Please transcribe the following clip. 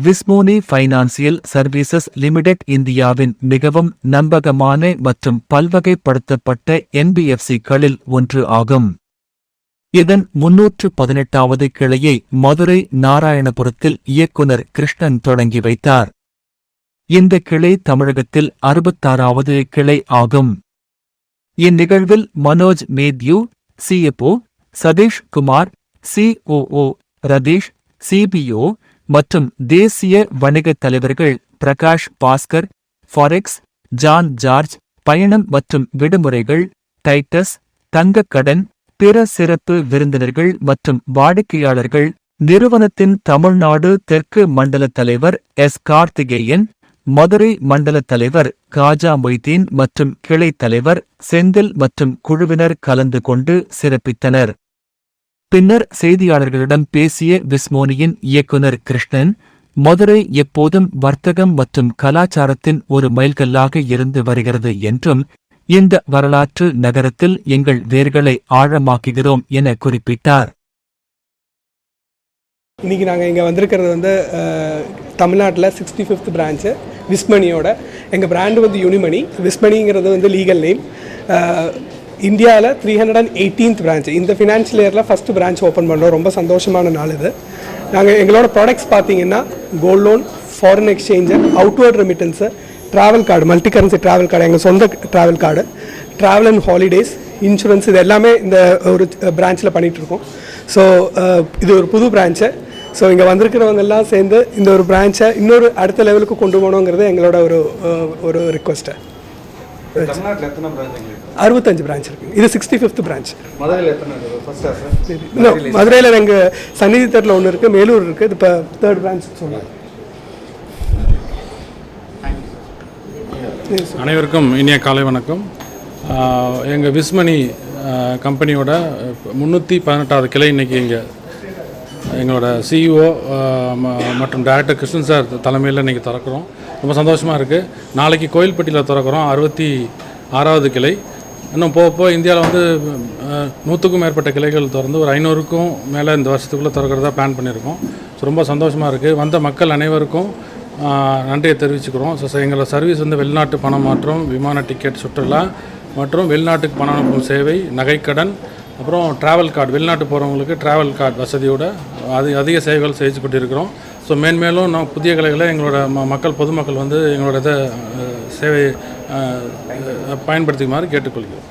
விஸ்மோனி financial services limited இந்தியாவின் மிகவும் நம்பகமான மற்றும் பல்வகைப்படுத்தப்பட்ட என்பிஎஃப்சிகளில் ஒன்று ஆகும். இதன் 318வது கிளையை மதுரை நாராயணபுரத்தில் இயக்குனர் கிருஷ்ணன் தொடங்கி வைத்தார். இந்த கிளை தமிழகத்தில் 66வது கிளை ஆகும். இந்நிகழ்வில் Manoj Mathew CFO, Satish Kumar COO, Ratheesh CPO மற்றும் தேசிய வணிகத் தலைவர்கள் Prakash Bhaskar, forex, John George, பயணம் மற்றும் விடுமுறைகள், டைட்டஸ், தங்கக்கடன், பிற சிறப்பு விருந்தினர்கள் மற்றும் வாடிக்கையாளர்கள், நிறுவனத்தின் தமிழ்நாடு தெற்கு மண்டல தலைவர் எஸ். கார்த்திகேயன், மதுரை மண்டல தலைவர் காஜா மொய்தீன் மற்றும் கிளை தலைவர் செந்தில் மற்றும் குழுவினர் கலந்து கொண்டு சிறப்பித்தனர். பின்னர் செய்தியாளர்களிடம் பேசிய விஸ்மோனியின் இயக்குனர் கிருஷ்ணன், மதுரை எப்போதும் வர்த்தகம் மற்றும் கலாச்சாரத்தின் ஒரு மைல்கல்லாக இருந்து வருகிறது என்றும், இந்த வரலாற்று நகரத்தில் எங்கள் வேர்களை ஆழமாக்குகிறோம் என குறிப்பிட்டார். இன்றைக்கி நாங்கள் இங்கே வந்திருக்கிறது தமிழ்நாட்டில் 65th பிரான்ச்சு விஸ்மணியோட. எங்கள் பிராண்டு யூனிமணி. விஸ்மணிங்கிறது லீகல் நேம். இந்தியாவில் 318th பிரான்ச். இந்த ஃபினான்ஷியல் இயரில் ஃபஸ்ட்டு பிரான்ச் ஓப்பன் பண்ணுறோம். ரொம்ப சந்தோஷமான நாள் இது. நாங்கள் எங்களோட ப்ராடக்ட்ஸ் பார்த்தீங்கன்னா gold loan, foreign exchange, outward remittance, travel card, multi currency travel card, எங்கள் சொந்த travel card, travel and holidays, insurance, இது எல்லாமே இந்த ஒரு பிரான்ச்சில் பண்ணிகிட்ருக்கோம். ஸோ இது ஒரு புது பிரான்ச்சு. ஸோ இங்கே வந்திருக்கிறவங்கெல்லாம் சேர்ந்து இந்த ஒரு பிரான்ச்சை இன்னொரு அடுத்த லெவலுக்கு கொண்டு போகணுங்கிறது எங்களோட ஒரு ரிக்வஸ்ட்டு. 65 பிரான்ச் இருக்குது. இது 65th பிரான்ச். மதுரையில் எங்கள் சன்னிதி தெருவில் ஒன்று இருக்குது, மேலூர் இருக்குது. இது இப்போ 3rd பிரான்ச் சொன்னாங்க. அனைவருக்கும் இனிய காலை வணக்கம். எங்கள் விஸ்மணி கம்பெனியோட 318வது கிளை இன்றைக்கி இங்கே எங்களோட சிஇஓ மற்றும் டைரக்டர் கிருஷ்ணன் சார் தலைமையில் இன்றைக்கி திறக்கிறோம். ரொம்ப சந்தோஷமாக இருக்குது. நாளைக்கு கோயில்பட்டியில் திறக்கிறோம் 66வது கிளை. இன்னும் போக இந்தியாவில் 100க்கும் மேற்பட்ட கிளைகள் திறந்து ஒரு 500க்கும் மேலே இந்த வருஷத்துக்குள்ளே திறக்கிறதா பிளான் பண்ணியிருக்கோம். ஸோ ரொம்ப சந்தோஷமாக இருக்குது. வந்த மக்கள் அனைவருக்கும் நன்றியை தெரிவிச்சுக்கிறோம். ஸோ எங்களோட சர்வீஸ் வெளிநாட்டு பணம் மாற்றம், விமான டிக்கெட், சுற்றுலா மற்றும் வெளிநாட்டுக்கு பணம் அனுப்பும் சேவை, நகைக்கடன், அப்புறம் ட்ராவல் கார்டு, வெளிநாட்டு போகிறவங்களுக்கு ட்ராவல் கார்டு வசதியோடு அதிக சேவைகள் செய்து கொண்டிருக்கிறோம். ஸோ மேன்மேலும் புதிய கலைகளை எங்களோட மக்கள் பொதுமக்கள் எங்களோட சேவை பயன்படுத்திக்குமாறு கேட்டுக்கொள்கிறோம்.